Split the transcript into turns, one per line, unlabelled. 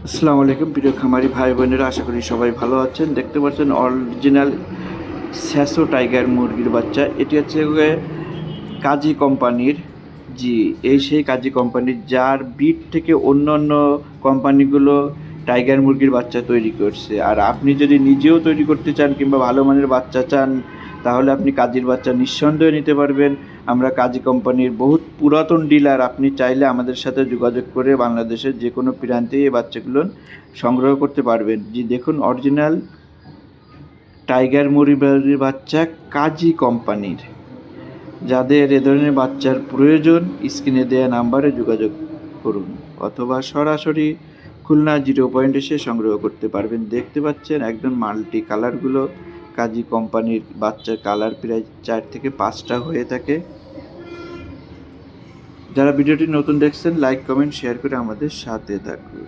আসসালামু আলাইকুম প্রিয় খামারি ভাই বোনেরা, আশা করি সবাই ভালো আছেন। দেখতে পাচ্ছেন অরিজিনাল স্যাসো টাইগার মুরগির বাচ্চা। এটি হচ্ছে কাজী কোম্পানির। জি, এই সেই কাজী কোম্পানির যার বিট থেকে অন্য কোম্পানিগুলো টাইগার মুরগির বাচ্চা তৈরি করছে। আর আপনি যদি নিজেও তৈরি করতে চান কিংবা ভালো মানের বাচ্চা চান, তাহলে আপনি কাজীর বাচ্চা নিঃসন্দেহে নিতে পারবেন। আমরা কাজী কোম্পানির বহুত পুরাতন ডিলার। আপনি চাইলে আমাদের সাথে যোগাযোগ করে বাংলাদেশের যে কোনো প্রান্তে এই বাচ্চাগুলো সংগ্রহ করতে পারবেন। জি দেখুন, অরিজিনাল টাইগার মুরগির বাচ্চা কাজী কোম্পানির। যাদের এ ধরনের বাচ্চার প্রয়োজন, স্ক্রিনে দেওয়া নাম্বারে যোগাযোগ করুন অথবা সরাসরি খুলনা 0 পয়েন্ট এসে সংগ্রহ করতে পারবেন। দেখতে পাচ্ছেন একদম মাল্টি কালারগুলো। কাজী কোম্পানির বাচ্চার কালার প্রায় 4 থেকে 5টা হয়ে থাকে। যারা ভিডিওটি নতুন দেখছেন, লাইক কমেন্ট শেয়ার করে আমাদের সাথে থাকুন।